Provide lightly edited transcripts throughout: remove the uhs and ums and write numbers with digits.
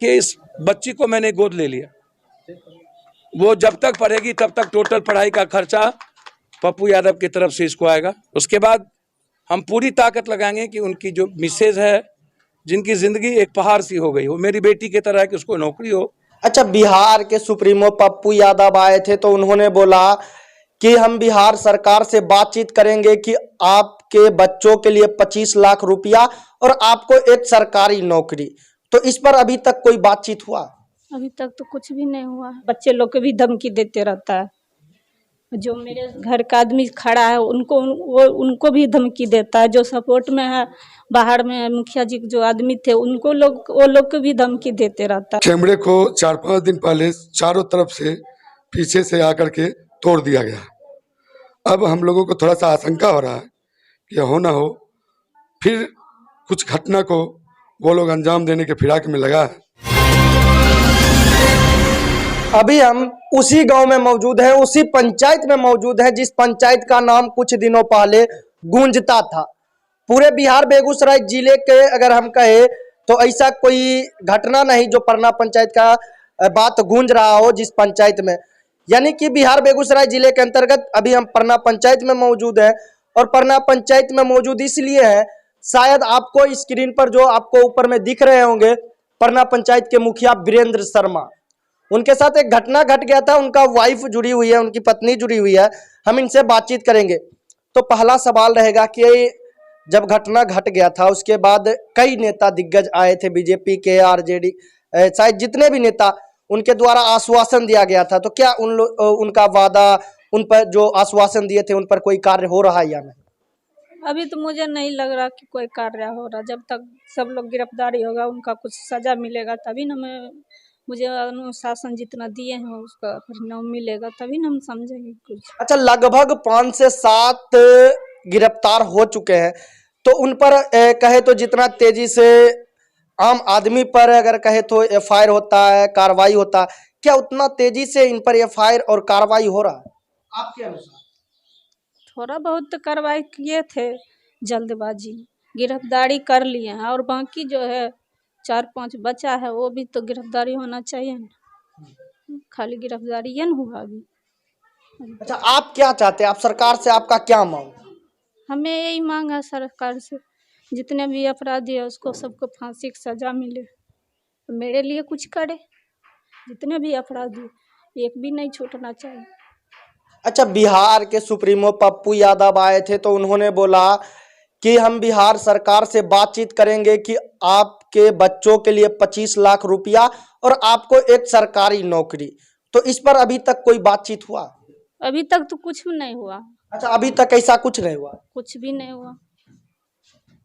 कि इस बच्ची को मैंने गोद ले लिया, वो जब तक पढ़ेगी तब तक टोटल पढ़ाई का खर्चा पप्पू यादव की तरफ से इसको आएगा। उसके बाद हम पूरी ताकत लगाएंगे कि उनकी जो मिसेज है, जिनकी जिंदगी एक पहाड़ सी हो गई, वो मेरी बेटी की तरह है कि उसको नौकरी हो। अच्छा, बिहार के सुप्रीमो पप्पू यादव आए थे तो उन्होंने बोला कि हम बिहार सरकार से बातचीत करेंगे कि आपके बच्चों के लिए 25 लाख रुपया और आपको एक सरकारी नौकरी। तो इस पर अभी तक कोई बातचीत हुआ? अभी तक तो कुछ भी नहीं हुआ। बच्चे लोग को भी धमकी देते रहता है। जो मेरे घर का आदमी खड़ा है उनको भी धमकी देता है। जो सपोर्ट में है बाहर में मुखिया जी जो आदमी थे वो लोग को भी धमकी देते रहता है। कैमरे को 4-5 दिन पहले चारों तरफ से पीछे से आकर के तोड़ दिया गया। अब हम लोगों को थोड़ा सा आशंका हो रहा है कि हो ना हो फिर कुछ घटना को वो लोग अंजाम देने के फिराक में लगा है। अभी हम उसी गांव में मौजूद हैं, उसी पंचायत में मौजूद हैं जिस पंचायत का नाम कुछ दिनों पहले गूंजता था। पूरे बिहार बेगूसराय जिले के अगर हम कहें तो ऐसा कोई घटना नहीं जो परना पंचायत का बात गूंज रहा हो जिस पंचायत में। यानी कि बिहार बेगूसराय जिले के अंतर्गत अभी हम परना पंचायत में मौजूद हैं। और परना पंचायत में मौजूद इसलिए है, शायद आपको स्क्रीन पर जो आपको ऊपर में दिख रहे होंगे परना पंचायत के मुखिया वीरेंद्र शर्मा, उनके साथ एक घटना घट गया था। उनका वाइफ जुड़ी हुई है, उनकी पत्नी जुड़ी हुई है। हम इनसे बातचीत करेंगे। तो पहला सवाल रहेगा कि जब घटना घट गया था उसके बाद कई नेता दिग्गज आए थे, बीजेपी के, आरजेडी, शायद जितने भी नेता, उनके द्वारा आश्वासन दिया गया था। तो क्या उनका वादा, उन पर जो आश्वासन दिए थे उन पर कोई कार्य हो रहा है या नहीं? अभी तो मुझे नहीं लग रहा कि कोई कार्य हो रहा। जब तक सब लोग गिरफ्तारी होगा, उनका कुछ सजा मिलेगा तभी ना मुझे अनुशासन जितना दिए हैं उसका परिणाम मिलेगा, तभी ना हम समझेंगे कुछ। अच्छा, लगभग 5 से 7 गिरफ्तार हो चुके हैं। तो उन पर कहे तो जितना तेजी से आम आदमी पर अगर कहे तो एफआईआर होता है, कार्रवाई होता है, क्या उतना तेजी से इन पर एफआईआर और कार्रवाई हो रहा है आपके अनुसार? थोड़ा बहुत तो कार्रवाई किए थे, जल्दबाजी गिरफ्तारी कर लिए हैं। और बाकी जो है 4-5 बचा है वो भी तो गिरफ्तारी होना चाहिए ना। खाली गिरफ्तारी ये न हुआ अभी। अच्छा, आप क्या चाहते हैं? आप सरकार से आपका क्या मांग? हमें यही मांग है सरकार से, जितने भी अपराधी है उसको सबको फांसी की सजा मिले। मेरे लिए कुछ करे, जितने भी अपराधी एक भी नहीं छूटना चाहिए। अच्छा, बिहार के सुप्रीमो पप्पू यादव आए थे तो उन्होंने बोला कि हम बिहार सरकार से बातचीत करेंगे कि आपके बच्चों के लिए 25 लाख रुपया और आपको एक सरकारी नौकरी। तो इस पर अभी तक कोई बातचीत हुआ? अभी तक तो कुछ भी नहीं हुआ। अच्छा, अभी तक ऐसा कुछ नहीं हुआ? कुछ भी नहीं हुआ।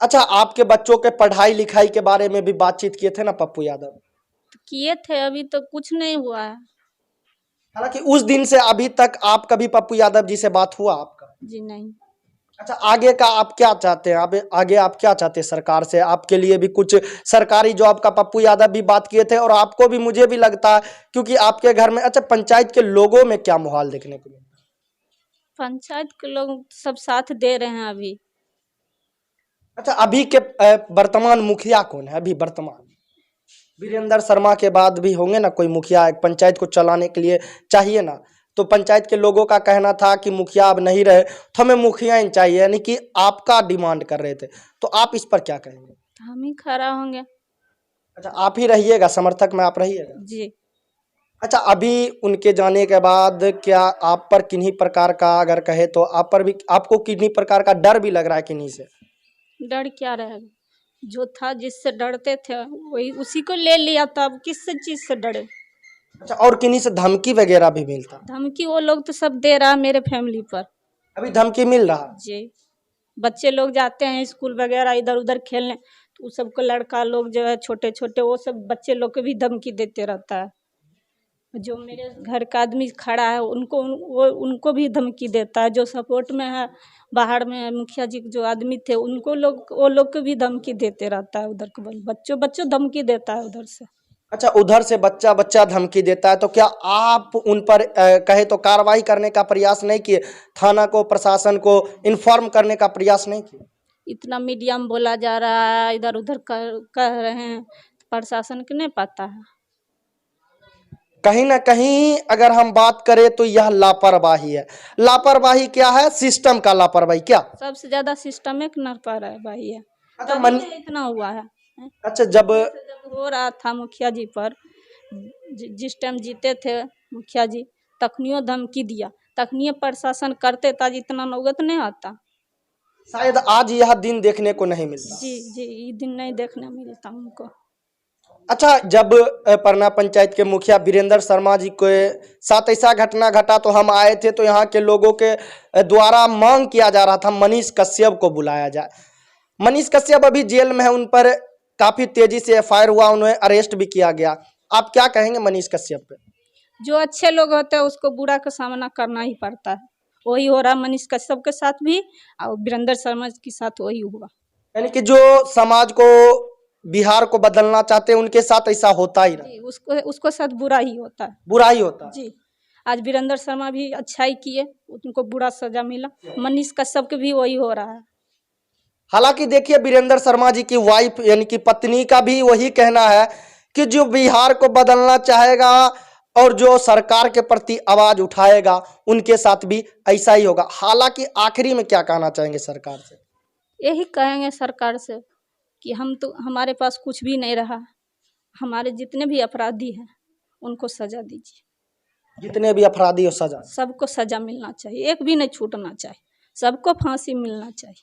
अच्छा, आपके बच्चों के पढ़ाई लिखाई के बारे में भी बातचीत किए थे ना पप्पू यादव? तो किए थे, अभी तो कुछ नहीं हुआ है। हालांकि उस दिन से अभी तक आप कभी पप्पू यादव जी से बात हुआ आपका? जी नहीं। अच्छा, आगे का आप क्या चाहते हैं? आगे आप क्या चाहते हैं सरकार से? आपके लिए भी कुछ सरकारी जॉब का पप्पू यादव भी बात किए थे और आपको भी, मुझे भी लगता है क्योंकि आपके घर में। अच्छा, पंचायत के लोगों में क्या माहौल देखने को मिला? पंचायत के लोग सब साथ दे रहे हैं अभी। अच्छा, अभी के वर्तमान मुखिया कौन है? अभी वर्तमान वीरेंद्र शर्मा के बाद भी होंगे ना कोई मुखिया, एक पंचायत को चलाने के लिए चाहिए ना। तो पंचायत के लोगों का कहना था कि मुखिया अब नहीं रहे तो हमें मुखिया ही चाहिए, यानी कि आपका डिमांड कर रहे थे। तो आप इस पर क्या कहेंगे? हम ही खड़ा होंगे। अच्छा, आप ही रहिएगा, समर्थक में आप रहिएगा जी। अच्छा, अभी उनके जाने के बाद क्या आप पर किन्हीं प्रकार का, अगर कहे तो आप पर भी, आपको किन्हीं प्रकार का डर भी लग रहा है किन्हीं से? डर क्या रहेगा, जो था जिससे डरते थे वही उसी को ले लिया, तो अब किस चीज से डरे? अच्छा, और किन्हीं से धमकी वगैरह भी मिलता? धमकी वो लोग तो सब दे रहा मेरे फैमिली पर। अभी धमकी मिल रहा? जी। बच्चे लोग जाते हैं स्कूल वगैरह इधर उधर खेलने, तो सबको लड़का लोग जो है छोटे छोटे वो सब बच्चे लोग को भी धमकी देते रहता है। जो मेरे घर का आदमी खड़ा है उनको भी धमकी देता है। जो सपोर्ट में है बाहर में मुखिया जी जो आदमी थे वो लोग को भी धमकी देते रहता है। उधर को बच्चों धमकी देता है उधर से। अच्छा, उधर से बच्चा धमकी देता है। तो क्या आप उन पर कहे तो कार्रवाई करने का प्रयास नहीं किए? थाना को, प्रशासन को इन्फॉर्म करने का प्रयास नहीं किए? इतना मीडिया में बोला जा रहा है, इधर उधर कह रहे हैं, प्रशासन के नहीं पता है। कहीं ना कहीं अगर हम बात करें तो यह लापरवाही है। लापरवाही क्या है? सिस्टम का लापरवाही क्या? सबसे ज्यादा सिस्टम के लापरवाही है। अच्छा तभी तो इतना हुआ है। अच्छा जब जब हो रहा था मुखिया जी पर, जिस टाइम जीते थे मुखिया जी, तखनियों धमकी दिया, तखनियों प्रशासन करते था, इतना नौबत नहीं आता। शायद आज यह दिन देखने को नहीं मिलता। जी जी, ये दिन नहीं देखने मिलता उनको। अच्छा जब परना पंचायत के मुखिया वीरेंद्र शर्मा जी के साथ ऐसा घटना घटा तो हम आए थे, तो यहाँ के लोगों के द्वारा मांग किया जा रहा था मनीष कश्यप को बुलाया जाए। मनीष कश्यप अभी जेल में है, उन पर काफी तेजी से एफआईआर हुआ, उन्हें अरेस्ट भी किया गया। आप क्या कहेंगे मनीष कश्यप पे? जो अच्छे लोग होते हैं उसको बुरा का सामना करना ही पड़ता है। वही हो रहा मनीष कश्यप के साथ भी, और वीरेंद्र शर्मा के साथ वही हुआ। यानी कि जो समाज को, बिहार को बदलना चाहते हैं उनके साथ ऐसा होता ही रहा, जी, उसको साथ बुरा ही होता है। बुरा ही होता है। जी, आज वीरेंद्र शर्मा भी अच्छाई किए, उनको बुरा सजा मिला। मनीष कश्यप के भी वही हो रहा है। हालांकि देखिए वीरेंद्र शर्मा जी की वाइफ यानी कि पत्नी का भी वही कहना है कि जो बिहार को बदलना चाहेगा और जो सरकार के प्रति आवाज उठाएगा उनके साथ भी ऐसा ही होगा। हालांकि आखिरी में क्या कहना चाहेंगे सरकार से? यही कहेंगे सरकार से कि हम तो, हमारे पास कुछ भी नहीं रहा, हमारे जितने भी अपराधी हैं उनको सजा दीजिए। जितने भी अपराधी हो सजा, सबको सजा मिलना चाहिए, एक भी नहीं छूटना चाहिए, सबको फांसी मिलना चाहिए।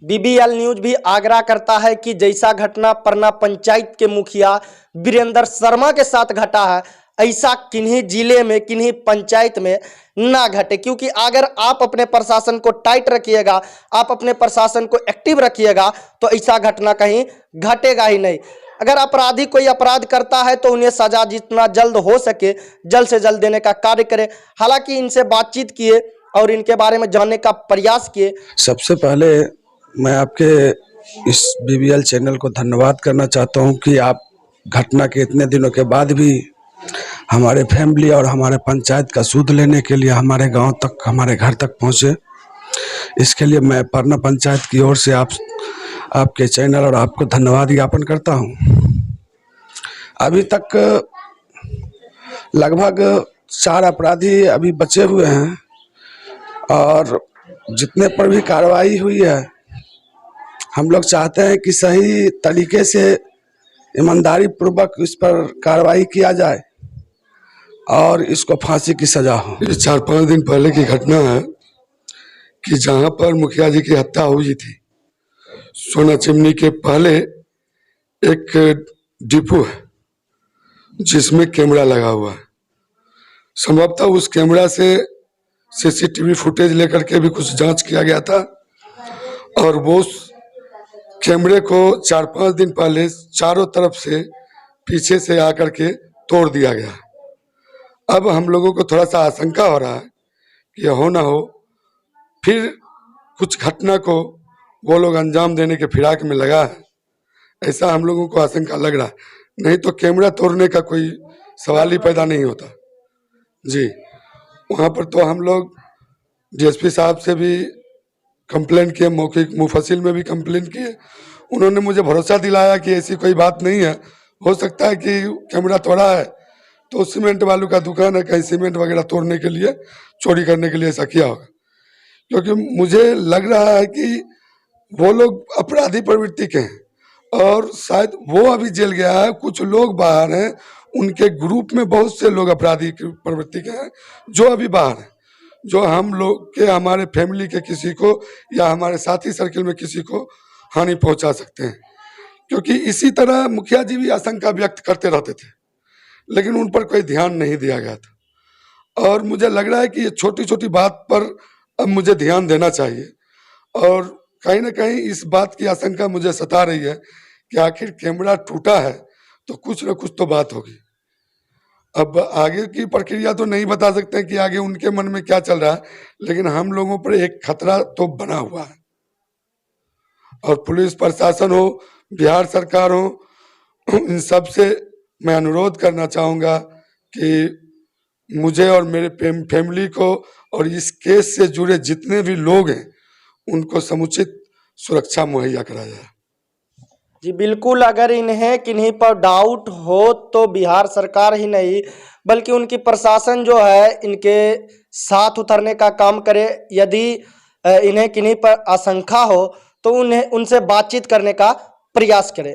बीबीएल न्यूज भी आग्रह करता है कि जैसा घटना परना पंचायत के मुखिया वीरेंद्र शर्मा के साथ घटा है, ऐसा किन्हीं जिले में, किन्हीं पंचायत में ना घटे। क्योंकि अगर आप अपने प्रशासन को टाइट रखिएगा, आप अपने प्रशासन को एक्टिव रखिएगा, तो ऐसा घटना कहीं घटेगा ही नहीं। अगर अपराधी कोई अपराध करता है तो उन्हें सजा जितना जल्द हो सके जल्द से जल्द देने का कार्य करें। हालांकि इनसे बातचीत किए और इनके बारे में जानने का प्रयास किए। सबसे पहले मैं आपके इस बीबीएल चैनल को धन्यवाद करना चाहता हूं कि आप घटना के इतने दिनों के बाद भी हमारे फैमिली और हमारे पंचायत का सूद लेने के लिए हमारे गांव तक, हमारे घर तक पहुंचे। इसके लिए मैं परना पंचायत की ओर से आपके चैनल और आपको धन्यवाद ज्ञापन करता हूं। अभी तक लगभग 4 अपराधी अभी बचे हुए हैं और जितने पर भी कार्रवाई हुई है, हम लोग चाहते हैं कि सही तरीके से ईमानदारी पूर्वक इस पर कार्रवाई किया जाए और इसको फांसी की सजा हो। ये 4-5 दिन पहले की घटना है कि जहां पर मुखिया जी की हत्या हुई थी, सोना चिमनी के पहले एक डिपो है जिसमें कैमरा लगा हुआ है। संभवतः उस कैमरा से सीसीटीवी फुटेज लेकर के भी कुछ जांच किया गया था और वो कैमरे को 4-5 दिन पहले चारों तरफ से पीछे से आकर के तोड़ दिया गया। अब हम लोगों को थोड़ा सा आशंका हो रहा है कि हो ना हो फिर कुछ घटना को वो लोग अंजाम देने के फिराक में लगा है, ऐसा हम लोगों को आशंका लग रहा है। नहीं तो कैमरा तोड़ने का कोई सवाल ही पैदा नहीं होता। जी, वहाँ पर तो हम लोग डीएसपी साहब से भी कंप्लेन किए, मौखिक मुफस्सिल में भी कंप्लेन किए। उन्होंने मुझे भरोसा दिलाया कि ऐसी कोई बात नहीं है, हो सकता है कि कैमरा तोड़ा है तो सीमेंट वालों का दुकान है, कहीं सीमेंट वगैरह तोड़ने के लिए, चोरी करने के लिए ऐसा किया होगा। क्योंकि मुझे लग रहा है कि वो लोग अपराधी प्रवृत्ति के हैं और शायद वो अभी जेल गया है, कुछ लोग बाहर हैं, उनके ग्रुप में बहुत से लोग अपराधी प्रवृत्ति के हैं जो अभी बाहर हैं, जो हम लोग के, हमारे फैमिली के किसी को या हमारे साथी सर्किल में किसी को हानि पहुंचा सकते हैं। क्योंकि इसी तरह मुखिया जी भी आशंका व्यक्त करते रहते थे, लेकिन उन पर कोई ध्यान नहीं दिया गया था। और मुझे लग रहा है कि ये छोटी छोटी बात पर अब मुझे ध्यान देना चाहिए और कहीं ना कहीं इस बात की आशंका मुझे सता रही है कि आखिर कैमरा टूटा है तो कुछ न कुछ तो बात होगी। अब आगे की प्रक्रिया तो नहीं बता सकते कि आगे उनके मन में क्या चल रहा है, लेकिन हम लोगों पर एक खतरा तो बना हुआ है। और पुलिस प्रशासन हो, बिहार सरकार हो, इन सब से मैं अनुरोध करना चाहूँगा कि मुझे और मेरे फैमिली को और इस केस से जुड़े जितने भी लोग हैं उनको समुचित सुरक्षा मुहैया कराया जाए। जी बिल्कुल, अगर इन्हें किन्हीं पर डाउट हो तो बिहार सरकार ही नहीं बल्कि उनकी प्रशासन जो है इनके साथ उतरने का काम करे। यदि इन्हें किन्हीं पर आशंका हो तो उन्हें उनसे बातचीत करने का प्रयास करे।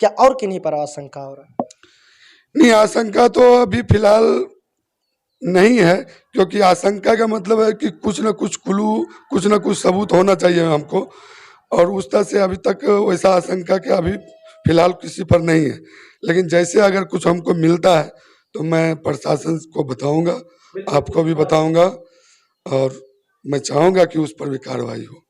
क्या और किन्हीं पर आशंका हो रहा है? नहीं, आशंका तो अभी फिलहाल नहीं है, क्योंकि आशंका का मतलब है कि कुछ न कुछ क्लू, कुछ न कुछ सबूत होना चाहिए हमको, और उस तरह से अभी तक वैसा आशंका के अभी फिलहाल किसी पर नहीं है। लेकिन जैसे अगर कुछ हमको मिलता है तो मैं प्रशासन को बताऊंगा, आपको भी बताऊंगा, और मैं चाहूंगा कि उस पर भी कार्रवाई हो।